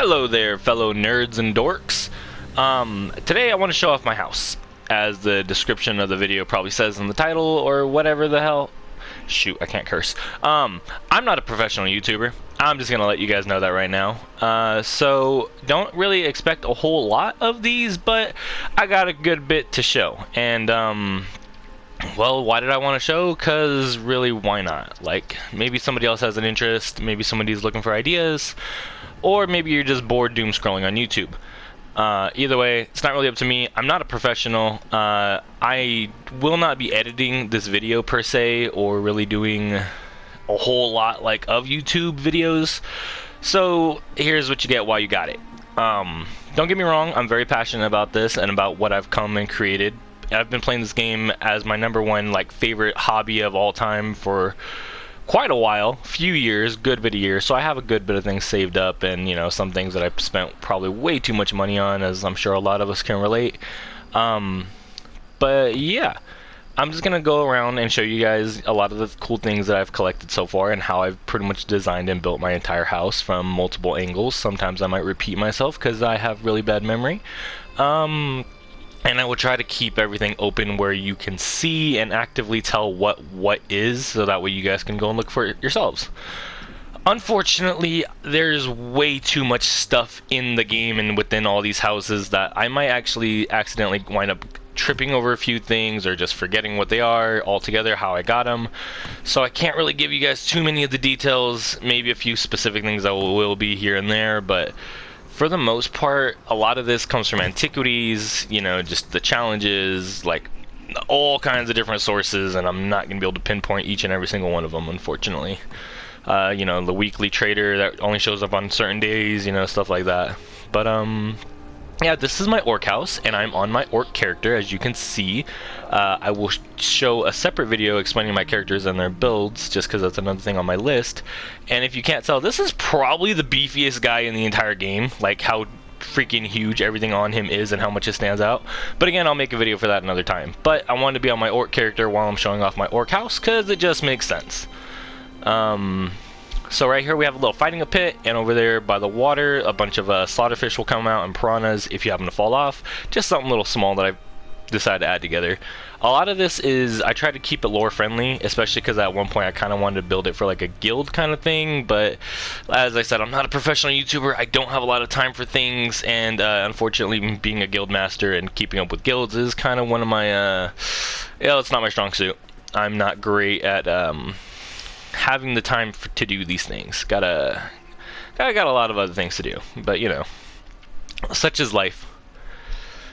Hello there, fellow nerds and dorks. Today I want to show off my house, as the description of the video probably says in the title, or whatever the hell. Shoot, I can't curse. I'm not a professional YouTuber. I'm just gonna let you guys know that right now. So don't really expect a whole lot of these, but I got a good bit to show. And well, why did I want to show? Cause really, why not? Like, maybe somebody else has an interest, maybe somebody's looking for ideas, or maybe you're just bored doom scrolling on YouTube. Either way, it's not really up to me. I'm not a professional. I will not be editing this video per se, or really doing a whole lot like of YouTube videos. So here's what you get while you got it. Don't get me wrong, I'm very passionate about this and about what I've come and created. I've been playing this game as my #1 like favorite hobby of all time for quite a while, few years, good bit of years, so I have a good bit of things saved up, and you know, some things that I've spent probably way too much money on, as I'm sure a lot of us can relate. But yeah, I'm just gonna go around and show you guys a lot of the cool things that I've collected so far, and how I've pretty much designed and built my entire house from multiple angles. Sometimes I might repeat myself because I have really bad memory. And I will try to keep everything open where you can see and actively tell what is, so that way you guys can go and look for it yourselves. Unfortunately, there's way too much stuff in the game and within all these houses that I might actually accidentally wind up tripping over a few things, or just forgetting what they are altogether, how I got them. So I can't really give you guys too many of the details. Maybe a few specific things that will be here and there, but for the most part, a lot of this comes from antiquities, you know, just the challenges, like all kinds of different sources, and I'm not going to be able to pinpoint each and every single one of them, unfortunately. You know, the weekly trader that only shows up on certain days, you know, stuff like that. But, yeah, this is my orc house, and I'm on my orc character, as you can see. I will show a separate video explaining my characters and their builds, just because that's another thing on my list. And if you can't tell, this is probably the beefiest guy in the entire game, like how freaking huge everything on him is and how much it stands out. But again, I'll make a video for that another time. But I wanted to be on my orc character while I'm showing off my orc house, because it just makes sense. So right here we have a little fighting pit, and over there by the water a bunch of slaughterfish will come out, and piranhas if you happen to fall off. Just something little small that I decided to add together. A lot of this is, I try to keep it lore friendly, especially because at one point I kind of wanted to build it for like a guild kind of thing, but as I said, I'm not a professional YouTuber. I don't have a lot of time for things, and unfortunately being a guild master and keeping up with guilds is kind of one of my it's not my strong suit. I'm not great at having the time to do these things. Got a lot of other things to do, but you know, such is life.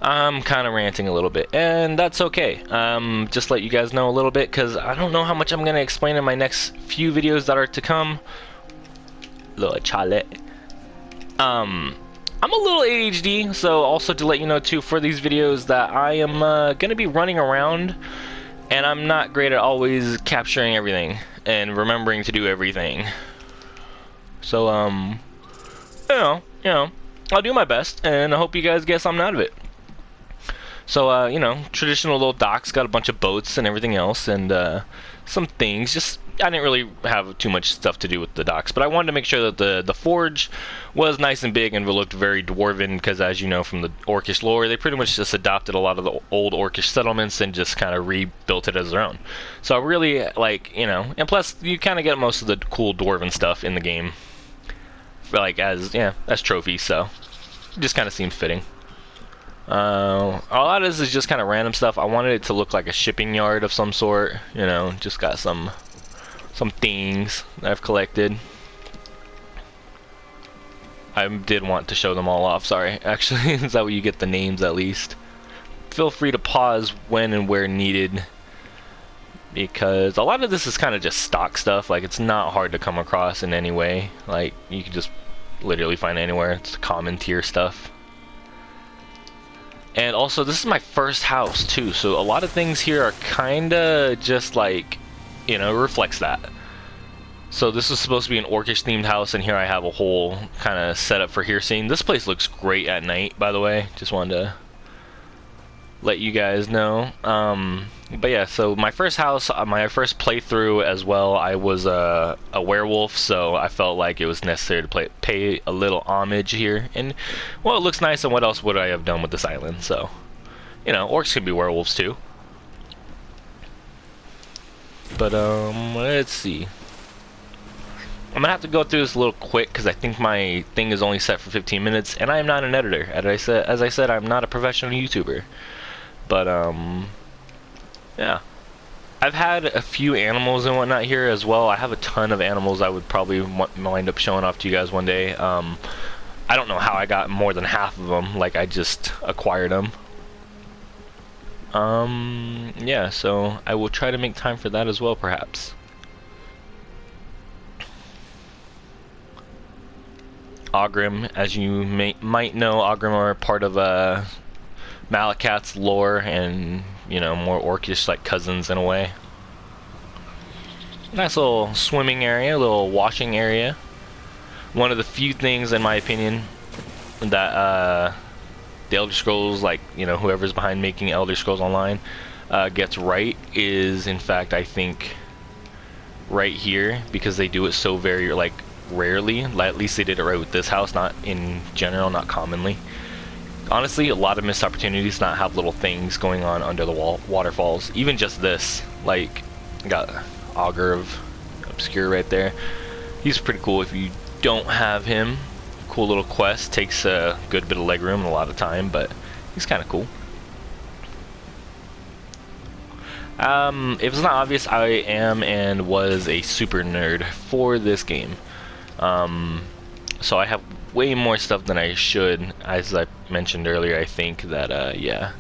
I'm kind of ranting a little bit, and that's okay. Just let you guys know a little bit, because I don't know how much I'm going to explain in my next few videos that are to come. Little chale. I'm a little ADHD, so also to let you know too, for these videos, that I am going to be running around, and I'm not great at always capturing everything and remembering to do everything. So, you know, I'll do my best, and I hope you guys get something out of it. So, you know, traditional little docks, got a bunch of boats and everything else, and some things. Just, I didn't really have too much stuff to do with the docks, but I wanted to make sure that the forge was nice and big and looked very dwarven, because as you know from the orcish lore, they pretty much just adopted a lot of the old orcish settlements and just kind of rebuilt it as their own. So I really, like, you know, and plus you kind of get most of the cool dwarven stuff in the game, like as trophies, so it just kind of seems fitting. A lot of this is just kind of random stuff. I wanted it to look like a shipping yard of some sort, you know, just got some things that I've collected. I did want to show them all off, sorry. Actually, is that way you get the names at least. Feel free to pause when and where needed, because a lot of this is kind of just stock stuff. Like, it's not hard to come across in any way. Like, you can just literally find it anywhere. It's common tier stuff. And also, this is my first house too, so a lot of things here are kinda just like, you know, reflects that. So this is supposed to be an orcish themed house, and here I have a whole kind of setup for here scene. This place looks great at night, by the way. Just wanted to let you guys know. But yeah, so my first house, my first playthrough as well, I was a werewolf, so I felt like it was necessary to pay a little homage here. And, well, it looks nice, and what else would I have done with this island? So, you know, orcs can be werewolves too. But, let's see. I'm gonna have to go through this a little quick because I think my thing is only set for 15 minutes, and I am not an editor. As I said, I'm not a professional YouTuber. But yeah, I've had a few animals and whatnot here as well. I have a ton of animals I would probably wind up showing off to you guys one day. I don't know how I got more than half of them. Like, I just acquired them. Yeah, so I will try to make time for that as well, perhaps. Ogrim, as you might know, Ogrim are part of Malakat's lore, and, you know, more orcish like cousins in a way. Nice little swimming area, little washing area. One of the few things, in my opinion, that the Elder Scrolls, like, you know, whoever's behind making Elder Scrolls Online gets right is, in fact, I think, right here, because they do it so very, like, rarely. At least they did it right with this house, not in general, not commonly. Honestly, a lot of missed opportunities not have little things going on under the waterfalls. Even just this, like, got Augur of Obscure right there. He's pretty cool if you don't have him. Cool little quest, takes a good bit of leg room and a lot of time, but he's kind of cool. If it's not obvious, I am and was a super nerd for this game. So I have way more stuff than I should. As I mentioned earlier, I think that yeah,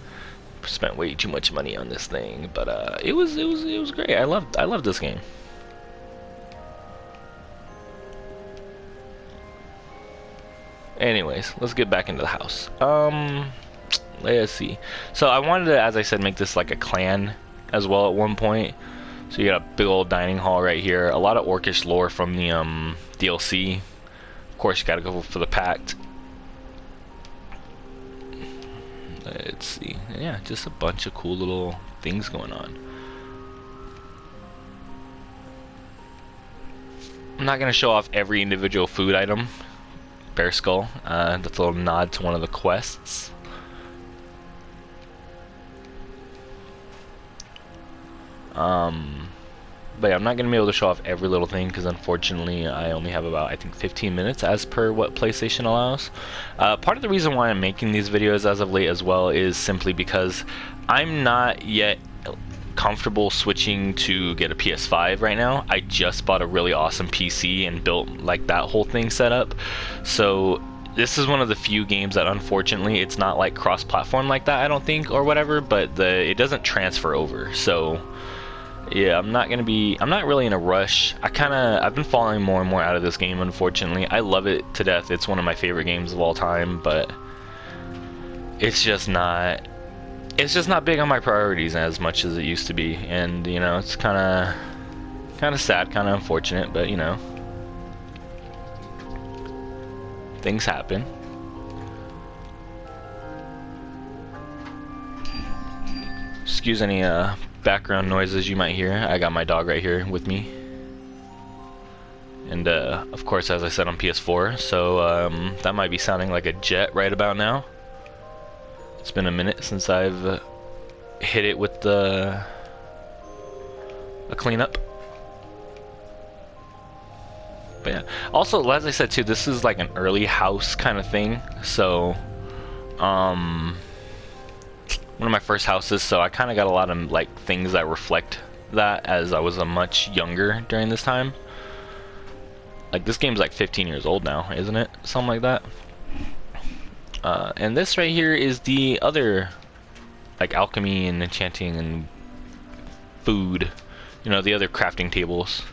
spent way too much money on this thing, but it was great. I loved this game. Anyways, let's get back into the house. Let's see. So I wanted to, as I said, make this like a clan as well at one point. So you got a big old dining hall right here. A lot of orcish lore from the DLC. Of course, you gotta go for the pact. Let's see. Yeah, just a bunch of cool little things going on. I'm not gonna show off every individual food item. Bear skull. That's a little nod to one of the quests. But yeah, I'm not going to be able to show off every little thing because unfortunately I only have about, I think, 15 minutes as per what PlayStation allows. Part of the reason why I'm making these videos as of late as well is simply because I'm not yet comfortable switching to get a PS5 right now. I just bought a really awesome PC and built like that whole thing set up. So this is one of the few games that unfortunately it's not like cross-platform like that, I don't think, or whatever, but it doesn't transfer over. So yeah, I'm not really in a rush. I've been falling more and more out of this game, unfortunately. I love it to death. It's one of my favorite games of all time, but it's just not big on my priorities as much as it used to be. And, you know, it's kind of sad, kind of unfortunate, but, you know, things happen. Excuse any background noises you might hear. I got my dog right here with me, and of course, as I said, on PS4, so that might be sounding like a jet right about now. It's been a minute since I've hit it with a cleanup. But yeah, also, as I said too, this is like an early house kind of thing, so one of my first houses, so I kind of got a lot of like things that reflect that, as I was a much younger during this time. Like, this game's like 15 years old now, isn't it? Something like that. And this right here is the other, like, alchemy and enchanting and food, you know, the other crafting tables.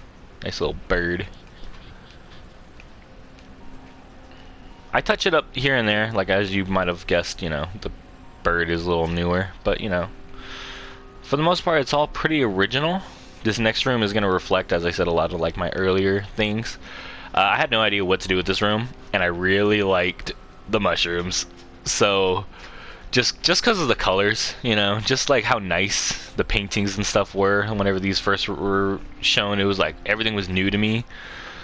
Nice little bird. I touch it up here and there, like, as you might have guessed, you know, the bird is a little newer, but, you know, for the most part, it's all pretty original. This next room is going to reflect, as I said, a lot of like my earlier things. I had no idea what to do with this room, and I really liked the mushrooms, so just because of the colors, you know, just like how nice the paintings and stuff were. Whenever these first were shown, it was like everything was new to me.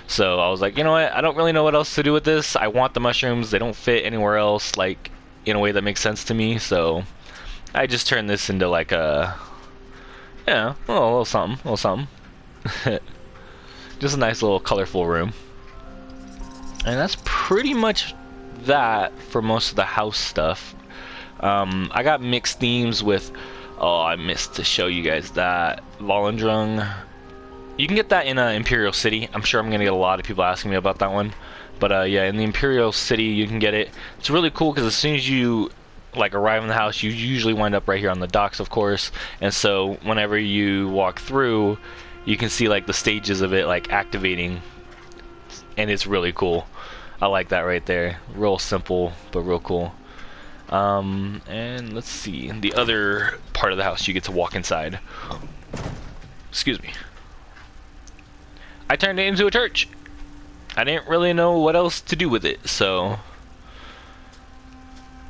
So I was like, you know what? I don't really know what else to do with this. I want the mushrooms. They don't fit anywhere else, like in a way that makes sense to me. So I just turned this into like a, yeah, a little something, a little something. Just a nice little colorful room. And that's pretty much that for most of the house stuff. I got mixed themes with, oh, I missed to show you guys that Volendrung. You can get that in Imperial City. I'm sure I'm gonna get a lot of people asking me about that one, but yeah, in the Imperial City you can get it. It's really cool because as soon as you like arrive in the house, you usually wind up right here on the docks, of course, and so whenever you walk through, you can see like the stages of it like activating, and it's really cool. I like that right there. Real simple but real cool. And let's see, the other part of the house, you get to walk inside. Excuse me. I turned it into a church. I didn't really know what else to do with it, so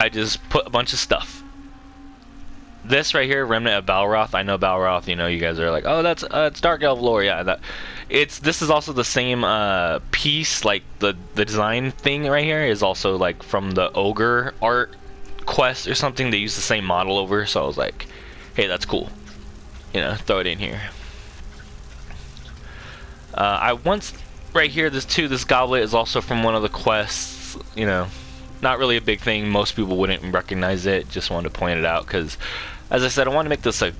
I just put a bunch of stuff. This right here, Remnant of Balroth. I know Balroth, you know, you guys are like, oh, that's it's Dark Elf lore. Yeah, this is also the same piece. Like the design thing right here is also like from the Ogre art quest or something. They use the same model over, so I was like, hey, that's cool. You know, throw it in here. I once right here, this goblet is also from one of the quests. You know, not really a big thing. Most people wouldn't recognize it. Just wanted to point it out because, as I said, I wanted to make this a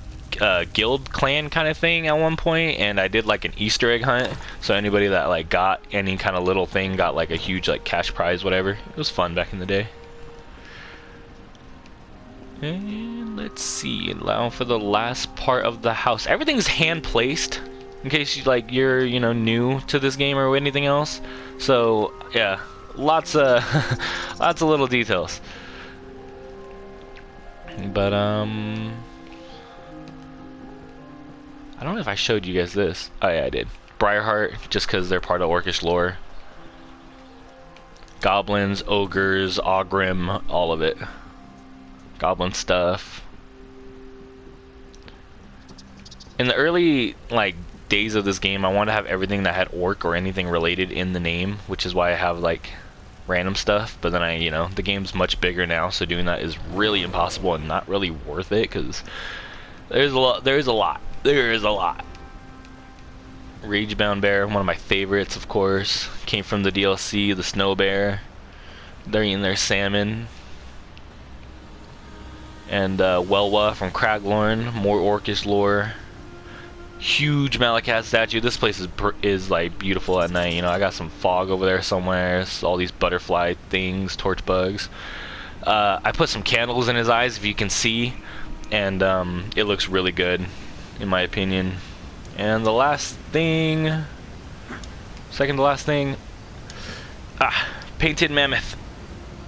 guild clan kind of thing at one point, and I did like an Easter egg hunt. So anybody that like got any kind of little thing got like a huge like cash prize, whatever. It was fun back in the day. And let's see, now for the last part of the house. Everything's hand placed. In case you're you know new to this game or anything else, so yeah, lots of lots of little details. But I don't know if I showed you guys this. Oh yeah, I did. Briarheart, just because they're part of Orcish lore. Goblins, ogres, Ogrim, all of it. Goblin stuff. In the early like days of this game, I wanted to have everything that had orc or anything related in the name, which is why I have like random stuff. But then you know, the game's much bigger now, so doing that is really impossible and not really worth it because there's a lot. Ragebound Bear, one of my favorites, of course, came from the DLC. The Snow Bear, they're eating their salmon. And Welwa from Craglorn, more Orcish lore. Huge Malakath statue. This place is like beautiful at night. You know, I got some fog over there somewhere. It's all these butterfly things, torch bugs. I put some candles in his eyes, if you can see, and it looks really good, in my opinion. And the last thing, second to last thing, painted mammoth.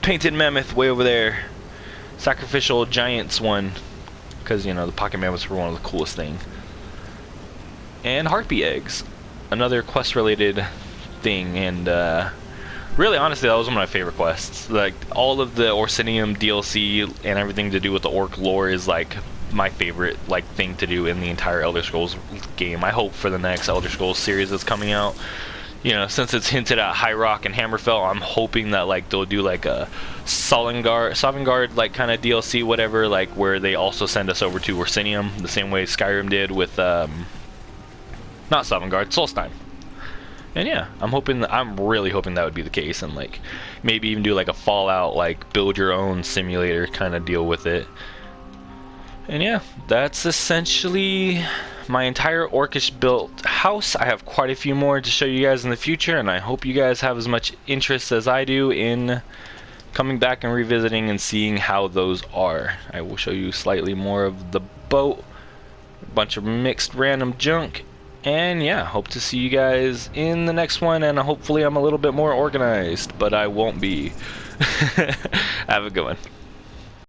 Painted mammoth way over there. Sacrificial giants one, because you know the pocket mammoths were one of the coolest things. And harpy eggs, another quest related thing, and really honestly that was one of my favorite quests. Like all of the Orsinium DLC and everything to do with the orc lore is like my favorite like thing to do in the entire Elder Scrolls game. I hope for the next Elder Scrolls series that's coming out, you know, since it's hinted at High Rock and Hammerfell, I'm hoping that like they'll do like a Sovngarde like kind of DLC, whatever, like where they also send us over to Orsinium the same way Skyrim did with not Sovngarde, Solstheim. And yeah, I'm really hoping that would be the case, and like maybe even do like a Fallout like build your own simulator kind of deal with it. And yeah, that's essentially my entire Orcish built house. I have quite a few more to show you guys in the future, and I hope you guys have as much interest as I do in coming back and revisiting and seeing how those are. I will show you slightly more of the boat, a bunch of mixed random junk, and yeah, hope to see you guys in the next one, and hopefully I'm a little bit more organized, but I won't be. Have a good one.